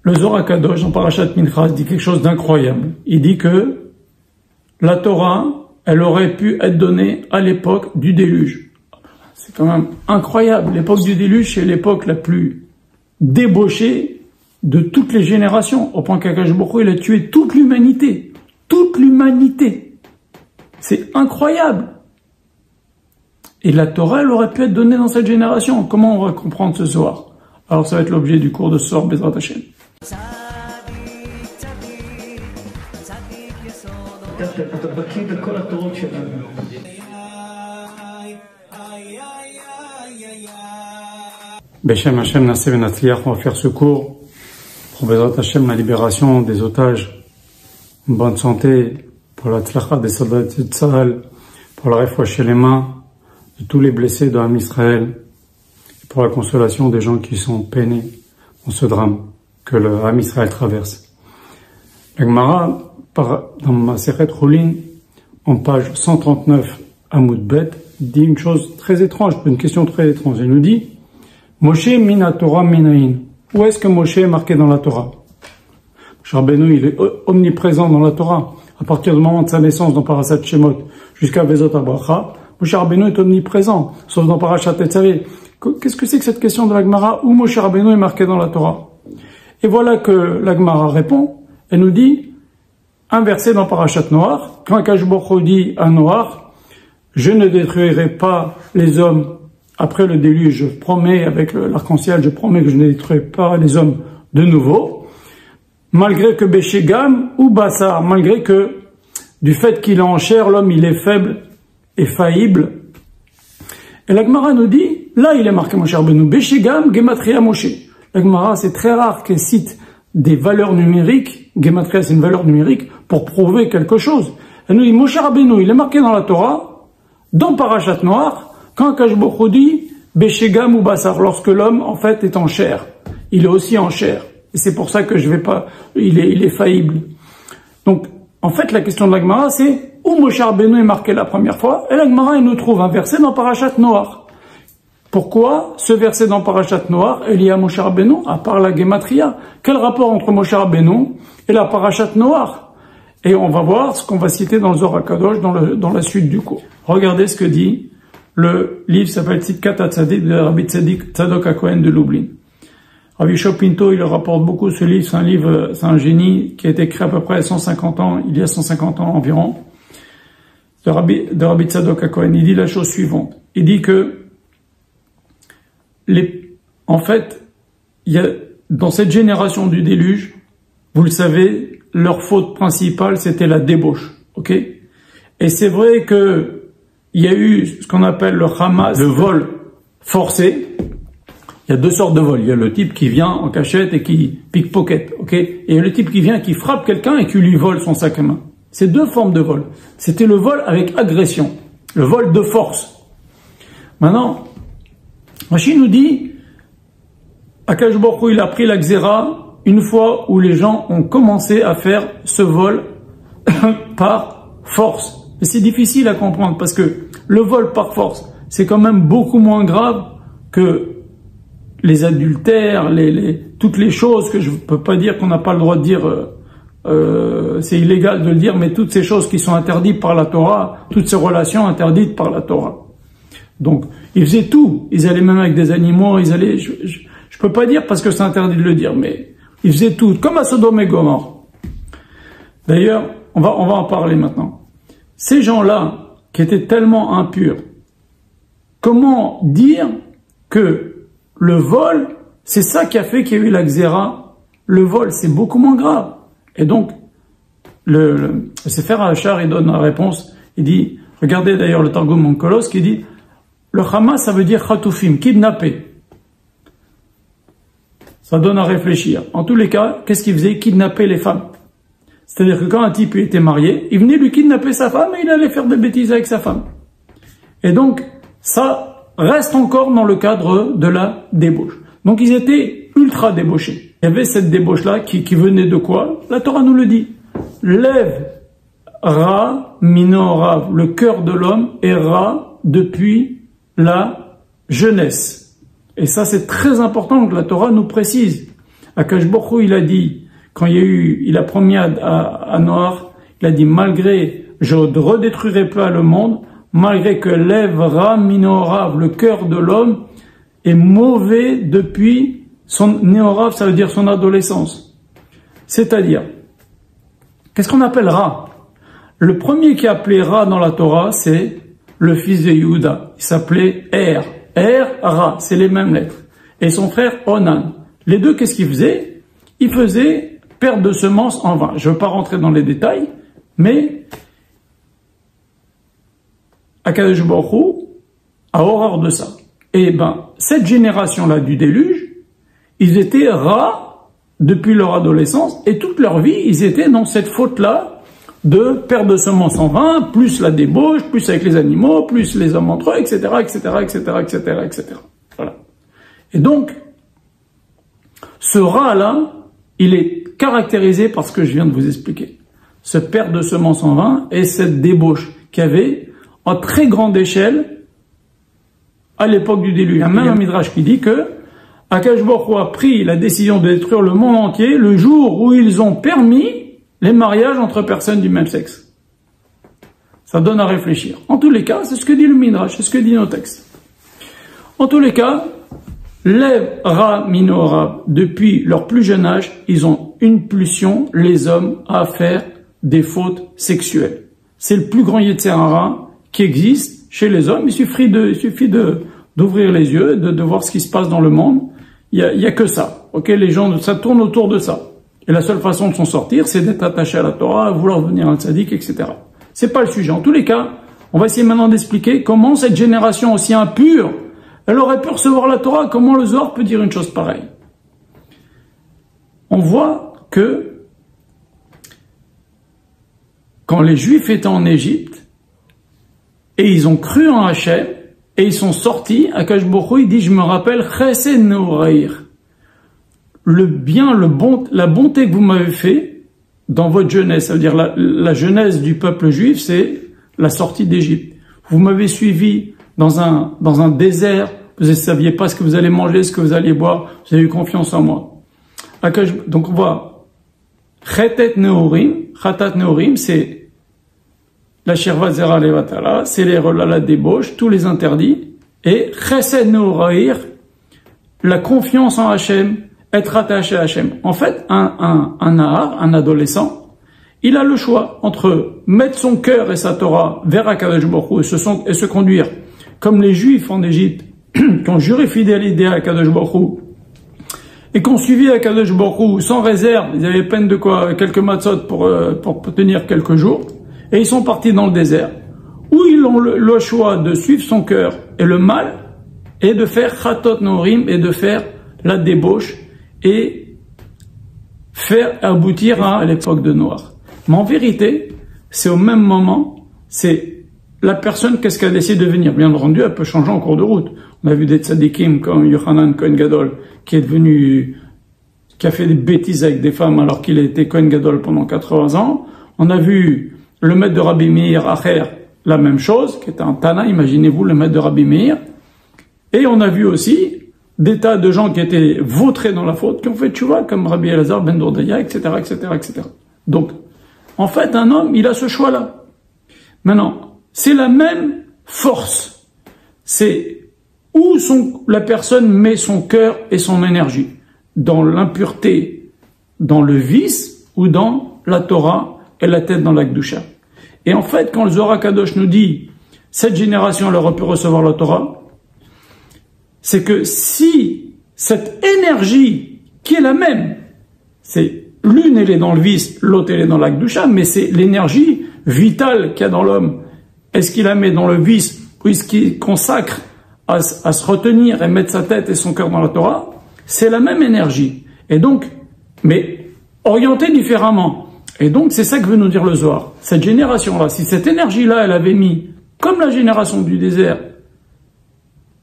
Le Zohar Kadosh, en Parashat Minchas, dit quelque chose d'incroyable. Il dit que la Torah, elle aurait pu être donnée à l'époque du déluge. C'est quand même incroyable. L'époque du déluge, c'est l'époque la plus débauchée de toutes les générations, au point qu'Akadosh Baruch Hu, il a tué toute l'humanité. Toute l'humanité. C'est incroyable. Et la Torah, elle aurait pu être donnée dans cette génération. Comment on va comprendre ce soir? Alors ça va être l'objet du cours de ce soir, Bezrat Hashem. Beshem Hashem Naseh Venatzliach, on va faire ce cours pour Bezrat Hashem, la libération des otages, une bonne santé, pour la tzlacha des soldats de Tzahal, pour la réfouach chez les mains de tous les blessés de Ham Israël, et pour la consolation des gens qui sont peinés dans ce drame que le Ham Israël traverse. La Gemara, dans Masechet Chulin, en page 139, Amoud Bet, dit une chose très étrange, une question très étrange. Il nous dit, Moshe mina Torah minayin. Où est-ce que Moshe est marqué dans la Torah? Moshe Rabbeinu, il est omniprésent dans la Torah. À partir du moment de sa naissance dans Parashat Shemot jusqu'à Vezot HaBracha, Moshe Rabbeinu est omniprésent, sauf dans Parashat Tetzavé. Qu'est-ce que c'est que cette question de la Gemara? Où Moshe Rabbeinu est marqué dans la Torah? Et voilà que la Gemara répond, elle nous dit, un verset dans Parashat Noach, quand Akadosh Baruch Hu dit à Noach, je ne détruirai pas les hommes après le déluge, je promets avec l'arc-en-ciel, je promets que je ne détruirai pas les hommes de nouveau, malgré que Béchégam ou Bassar, malgré que du fait qu'il est en chair, l'homme il est faible et faillible. Et la Gemara nous dit, là il est marqué Moshe Rabbeinu, Béchégam, Gematria Moshe. La Gemara, c'est très rare qu'elle cite des valeurs numériques, Gematria c'est une valeur numérique, pour prouver quelque chose. Elle nous dit, Moshe Rabbeinu, il est marqué dans la Torah, dans Parashat Noach, quand Akadosh Baruch Hu dit, Béchégam ou Bassar, lorsque l'homme en fait est en chair. Il est aussi en chair. Et c'est pour ça que je vais pas, il est faillible. Donc, en fait, la question de la Gemara, c'est où Moshe Rabbeinu est marqué la première fois. Et la Gemara, elle nous trouve un verset dans Parashat Noach. Pourquoi ce verset dans Parashat Noach est lié à Moshe Rabbeinu, à part la Gematria? Quel rapport entre Moshe Rabbeinu et la Parashat Noach? Et on va voir ce qu'on va citer dans le Zohar Kadosh, dans la suite du cours. Regardez ce que dit le livre, s'appelle Tzidkat HaTzadik de Rabbi Tzadok HaKohen de Lublin. Rabbi Shopinto, il rapporte beaucoup ce livre, c'est un génie qui a été créé à peu près 150 ans, il y a 150 ans environ, de Rabbi Tzadok HaKohen. Il dit la chose suivante. Il dit que, en fait, il y a, dans cette génération du déluge, vous le savez, leur faute principale, c'était la débauche, ok? Et c'est vrai que, il y a eu ce qu'on appelle le Hamas, le vol forcé. Il y a deux sortes de vols. Il y a le type qui vient en cachette et qui pickpocket, ok? Et il y a le type qui vient, qui frappe quelqu'un et qui lui vole son sac à main. C'est deux formes de vol. C'était le vol avec agression. Le vol de force. Maintenant, Rashi nous dit, Akadosh Baruch Hu, il a pris la Xéra une fois où les gens ont commencé à faire ce vol par force. Et c'est difficile à comprendre parce que le vol par force, c'est quand même beaucoup moins grave que les adultères, toutes les choses que je peux pas dire qu'on n'a pas le droit de dire, c'est illégal de le dire, mais toutes ces choses qui sont interdites par la Torah, toutes ces relations interdites par la Torah. Donc, ils faisaient tout. Ils allaient même avec des animaux, ils allaient, je peux pas dire parce que c'est interdit de le dire, mais ils faisaient tout, comme à Sodome et Gomorrhe. D'ailleurs, on va en parler maintenant. Ces gens-là, qui étaient tellement impurs, comment dire que le vol, c'est ça qui a fait qu'il y a eu la Xéra? Le vol, c'est beaucoup moins grave. Et donc, le Sefer HaShar, il donne la réponse, il dit, regardez d'ailleurs le Targum Onkelos, qui dit, le Hamas, ça veut dire Khatoufim, kidnappé. Ça donne à réfléchir. En tous les cas, qu'est-ce qu'il faisait? Kidnapper les femmes. C'est-à-dire que quand un type était marié, il venait lui kidnapper sa femme et il allait faire des bêtises avec sa femme. Et donc, ça reste encore dans le cadre de la débauche. Donc, ils étaient ultra débauchés. Il y avait cette débauche-là qui venait de quoi? La Torah nous le dit. Lève Ra Minorav. Le cœur de l'homme est Ra depuis la jeunesse. Et ça, c'est très important que la Torah nous précise. Akadosh Baruch Hu, il a dit, quand il a promis à Noach, il a dit, malgré, je redétruirai pas le monde, malgré que lèvera minorav, le cœur de l'homme, est mauvais depuis son néorav, ça veut dire son adolescence. C'est-à-dire, qu'est-ce qu'on appelle Ra? Le premier qui est appelé Ra dans la Torah, c'est le fils de Yehuda. Il s'appelait Er. Er, Ra, c'est les mêmes lettres. Et son frère Onan. Les deux, qu'est-ce qu'ils faisaient? Ils faisaient perte de semences en vain. Je ne veux pas rentrer dans les détails, mais Akadosh Baruch Hu a horreur de ça. Et cette génération-là du déluge, ils étaient Ra depuis leur adolescence, et toute leur vie, ils étaient dans cette faute-là de perte de semences en vain, plus la débauche, plus avec les animaux, plus les hommes entre eux, etc., etc., etc., etc., etc. Voilà. Et donc, ce Ra-là, il est caractérisé par ce que je viens de vous expliquer. Cette perte de semences en vain et cette débauche qu'il y avait en très grande échelle à l'époque du déluge. Il y a même un midrash qui dit que Akadosh Baruch Hu a pris la décision de détruire le monde entier le jour où ils ont permis les mariages entre personnes du même sexe. Ça donne à réfléchir. En tous les cas, c'est ce que dit le midrash, c'est ce que dit nos textes. En tous les cas, les Ra Minora, depuis leur plus jeune âge, ils ont une pulsion, les hommes, à faire des fautes sexuelles. C'est le plus grand Yetzer Hara qui existe chez les hommes. Il suffit d'ouvrir les yeux, de voir ce qui se passe dans le monde. Il y a que ça. Ok, les gens, ça tourne autour de ça. Et la seule façon de s'en sortir, c'est d'être attaché à la Torah, vouloir devenir un tzaddik, etc. C'est pas le sujet. En tous les cas, on va essayer maintenant d'expliquer comment cette génération aussi impure, elle aurait pu recevoir la Torah. Comment le Zohar peut dire une chose pareille? On voit que quand les Juifs étaient en Égypte, et ils ont cru en Hachem, et ils sont sortis, Akadosh Baruch Hu, il dit, je me rappelle, Chesed Neoraïr. Le bien, la bonté que vous m'avez fait dans votre jeunesse, ça veut dire la jeunesse du peuple juif, c'est la sortie d'Égypte. Vous m'avez suivi dans un désert, vous ne saviez pas ce que vous allez manger, ce que vous alliez boire, vous avez eu confiance en moi. Donc on voit, Chatat Neorim, c'est la Shirvat Zera Levatala, c'est la débauche, tous les interdits, et Chesed Neoraïr, la confiance en Hachem, être attaché à Hachem. En fait, un nahar, un adolescent, il a le choix entre mettre son cœur et sa Torah vers Akadosh Baruch Hu et se conduire comme les Juifs en Égypte qui ont juré fidélité à Akadosh Baruch Hu et qui ont suivi Akadosh Baruch Hu sans réserve. Ils avaient peine de quoi, quelques matzot pour tenir quelques jours, et ils sont partis dans le désert où ils ont le choix de suivre son cœur et le mal, et de faire Chatot Norim, et de faire la débauche et faire aboutir à l'époque de Noach. Mais en vérité, c'est au même moment, c'est la personne, qu'est-ce qu'elle décide de devenir. Bien entendu, elle peut changer en cours de route. On a vu des tzadikim comme Yochanan Kohen Gadol, qui a fait des bêtises avec des femmes alors qu'il a été Kohen Gadol pendant 80 ans. On a vu le maître de Rabbi Meir Acher, la même chose, qui était un Tana, imaginez-vous le maître de Rabbi Meir. Et on a vu aussi des tas de gens qui étaient vautrés dans la faute, qui ont fait tchouva, comme Rabbi Elazar ben Dourdaya, etc., etc., etc. Donc, en fait, un homme, il a ce choix-là. Maintenant, c'est la même force. C'est où la personne met son cœur et son énergie. Dans l'impureté, dans le vice, ou dans la Torah et la tête dans la Kedusha. Et en fait, quand le Zohar Kadosh nous dit, cette génération, elle aurait pu recevoir la Torah, c'est que si cette énergie, qui est la même, c'est l'une elle est dans le vice, l'autre elle est dans la Kedusha, mais c'est l'énergie vitale qu'il y a dans l'homme. Est-ce qu'il la met dans le vice, ou est-ce qu'il consacre à se retenir et mettre sa tête et son cœur dans la Torah? C'est la même énergie. Et donc, mais orientée différemment. Et donc, c'est ça que veut nous dire le Zohar. Cette génération-là, si cette énergie-là, elle avait mis, comme la génération du désert,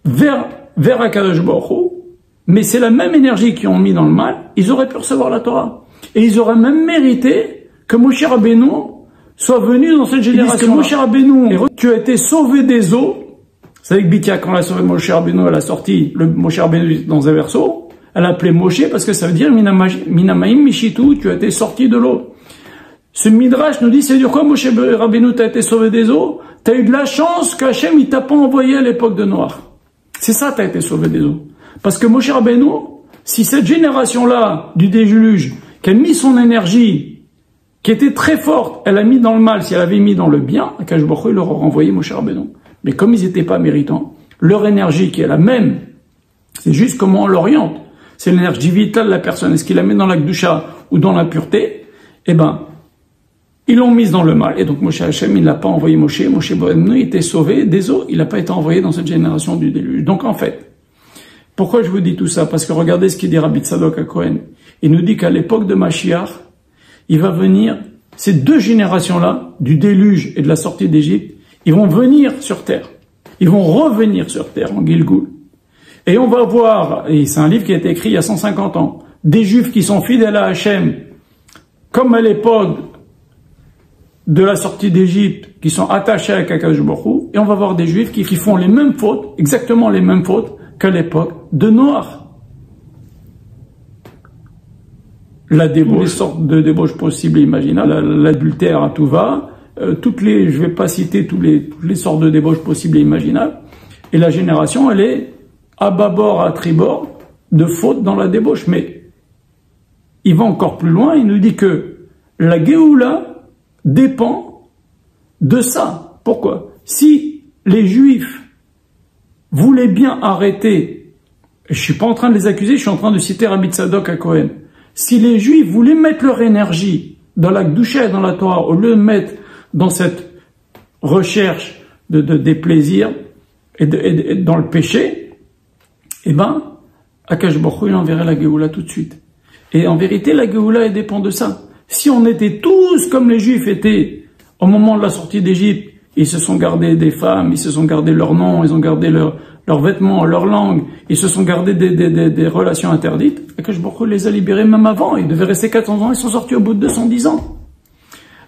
vers Akadosh Baruch Hu, mais c'est la même énergie qu'ils ont mis dans le mal, ils auraient pu recevoir la Torah. Et ils auraient même mérité que Moshe Rabbeinu soit venu dans cette génération. Que Moshe Rabbeinu, tu as été sauvé des eaux. Vous savez que Bitia, quand elle a sauvé Moshe Rabbeinu, elle a sorti le Moshe Rabbeinu dans un verseau, elle appelait Moshe parce que ça veut dire Minamaim Mishitu, tu as été sorti de l'eau. Ce Midrash nous dit, c'est dire quoi, Moshe Rabbeinu, t'as été sauvé des eaux? T'as eu de la chance qu'Hachem, il t'a pas envoyé à l'époque de Noach. C'est ça, t'as été sauvé des eaux. Parce que Moshe Rabbeinu, si cette génération-là, du déluge, qui a mis son énergie, qui était très forte, elle a mis dans le mal, si elle avait mis dans le bien, Akash Baruch Hu, il leur aurait renvoyé Moshe Rabbeinu. Mais comme ils n'étaient pas méritants, leur énergie qui est la même, c'est juste comment on l'oriente. C'est l'énergie vitale de la personne. Est-ce qu'il la met dans la Kedusha ou dans la pureté? Eh ben, ils l'ont mise dans le mal. Et donc, Moshe Hachem, il n'a pas envoyé Moshe. Moshe Rabbeinu était sauvé des eaux. Il n'a pas été envoyé dans cette génération du déluge. Donc, en fait, pourquoi je vous dis tout ça? Parce que regardez ce qu'il dit Rabbi Tzadok HaKohen. Il nous dit qu'à l'époque de Mashiach, il va venir, ces deux générations-là, du déluge et de la sortie d'Égypte, ils vont venir sur terre. Ils vont revenir sur terre, en Gilgul. Et on va voir, et c'est un livre qui a été écrit il y a 150 ans, des Juifs qui sont fidèles à Hachem, comme à l'époque de la sortie d'Égypte, qui sont attachés à Akadosh Baruch Hu, et on va voir des Juifs qui font les mêmes fautes, exactement les mêmes fautes qu'à l'époque de Noach. La débauche, les sortes de débauches possibles et imaginables, l'adultère à tout va, je vais pas citer toutes les sortes de débauches possibles et imaginables, et la génération, elle est à bâbord, à tribord, de fautes dans la débauche. Mais il va encore plus loin, il nous dit que la Géoula dépend de ça. Pourquoi? Si les Juifs voulaient bien arrêter, et je suis pas en train de les accuser, je suis en train de citer Rabbi Tzadok HaKohen, si les Juifs voulaient mettre leur énergie dans la Kedusha et dans la Torah, au lieu de mettre dans cette recherche des plaisirs et dans le péché, eh ben, Akash Baruch Hu, il enverrait la Géoula tout de suite. Et en vérité, la Géoula, elle dépend de ça. Si on était tous comme les Juifs étaient au moment de la sortie d'Égypte, ils se sont gardés des femmes, ils se sont gardés leurs noms, ils ont gardé leurs vêtements, leur langue, ils se sont gardés des relations interdites, Akash Baruch Hu les a libérés même avant, ils devaient rester 400 ans, ils sont sortis au bout de 210 ans.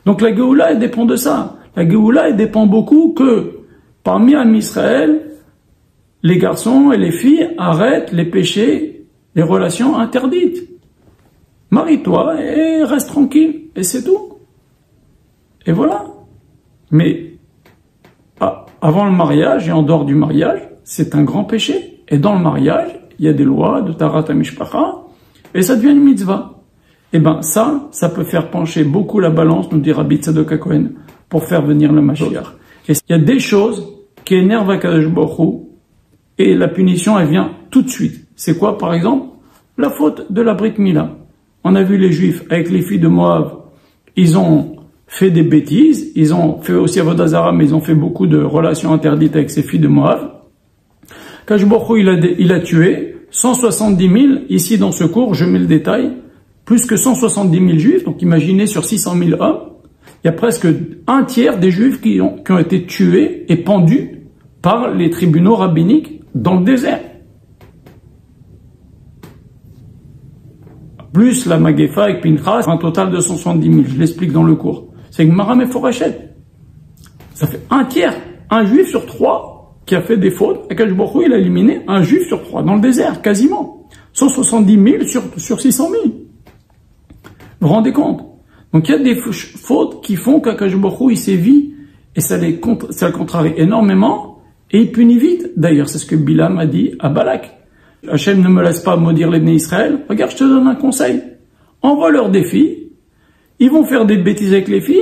Donc la Géoula, elle dépend de ça. La Géoula, elle dépend beaucoup que parmi Am Israël, les garçons et les filles arrêtent les péchés, les relations interdites. Marie-toi et reste tranquille, et c'est tout. Et voilà. Mais avant le mariage et en dehors du mariage, c'est un grand péché. Et dans le mariage, il y a des lois de Tarat HaMishpacha, et ça devient une mitzvah. Eh ben ça peut faire pencher beaucoup la balance, nous dit Rabbi Tzadok HaKohen, pour faire venir le Mashiach. Et il y a des choses qui énervent Akadosh Baruch Hu, et la punition, elle vient tout de suite. C'est quoi, par exemple? La faute de la Brit Mila. On a vu les Juifs, avec les filles de Moab, ils ont fait des bêtises, ils ont fait aussi Avodah Zarah, mais ils ont fait beaucoup de relations interdites avec ces filles de Moab. Akadosh Baruch Hu, il a tué 170 000, ici dans ce cours, je mets le détail, plus que 170 000 Juifs, donc imaginez sur 600 000 hommes, il y a presque un tiers des Juifs qui ont été tués et pendus par les tribunaux rabbiniques dans le désert. Plus la Magefa avec Pinchas, un total de 170 000, je l'explique dans le cours. C'est Gemara Meforachet. Ça fait un tiers, un Juif sur 3 qui a fait des fautes, Akadosh Baruch Hu, il a éliminé un Juif sur 3 dans le désert, quasiment. 170 000 sur 600 000. Vous vous rendez compte? Donc il y a des fautes qui font qu'Akadosh Baruch Hu, il sévit, et ça le contrarie énormément, et il punit vite. D'ailleurs, c'est ce que Bilam a dit à Balak. Hachem ne me laisse pas maudire les Bnei Israël. Regarde, je te donne un conseil. Envoie-leur des filles. Ils vont faire des bêtises avec les filles.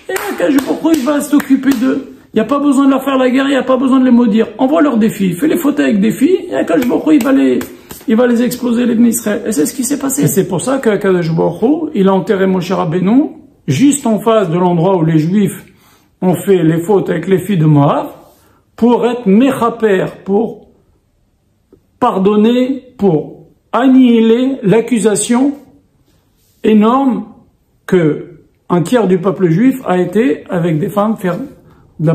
Et Akadosh Baruch Hu, il va s'occuper d'eux. Il n'y a pas besoin de leur faire la guerre, il n'y a pas besoin de les maudire. Envoie-leur des filles. Fais les fautes avec des filles. Et Akadosh Baruch Hu, il va les exploser, les Bnei Israël. Et c'est ce qui s'est passé. Et c'est pour ça qu'Akadosh Baruch Hu, il a enterré Moshe Rabbeinu, juste en face de l'endroit où les Juifs ont fait les fautes avec les filles de Moab, pour être mechaper, pour pardonner, pour annihiler l'accusation énorme que un tiers du peuple juif a été, avec des femmes, faire de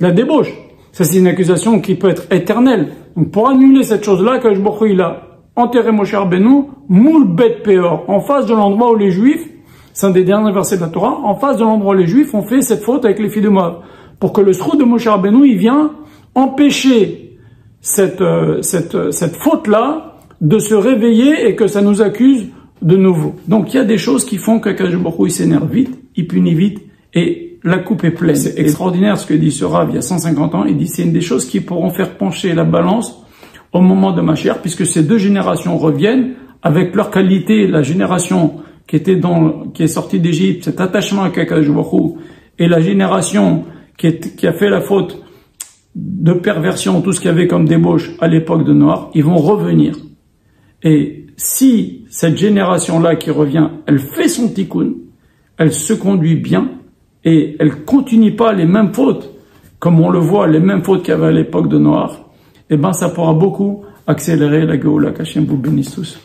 la débauche. Ça, c'est une accusation qui peut être éternelle. Donc, pour annuler cette chose-là, Akadosh Baruch Hu, il a enterré Moshe Rabbeinu, moul bet peor, en face de l'endroit où les Juifs, c'est un des derniers versets de la Torah, en face de l'endroit où les Juifs ont fait cette faute avec les filles de Moab. Pour que le srout de Moshe Rabbeinu, il vient empêcher cette faute-là de se réveiller et que ça nous accuse de nouveau. Donc il y a des choses qui font qu'Akadosh Baruch Hu, il s'énerve vite, il punit vite et la coupe est pleine. C'est extraordinaire ce que dit ce Rav il y a 150 ans. Il dit c'est une des choses qui pourront faire pencher la balance au moment de Mashiach, puisque ces deux générations reviennent avec leur qualité. La génération qui est sortie d'Égypte, cet attachement à Akadosh Baruch Hu, et la génération qui a fait la faute de perversion, tout ce qu'il y avait comme débauche à l'époque de Noach, ils vont revenir. Et si cette génération-là qui revient, elle fait son tikkun, elle se conduit bien, et elle continue pas les mêmes fautes, comme on le voit, les mêmes fautes qu'il y avait à l'époque de Noach, eh ben, ça pourra beaucoup accélérer la Géoula. Qu'Hachem vous bénisse tous.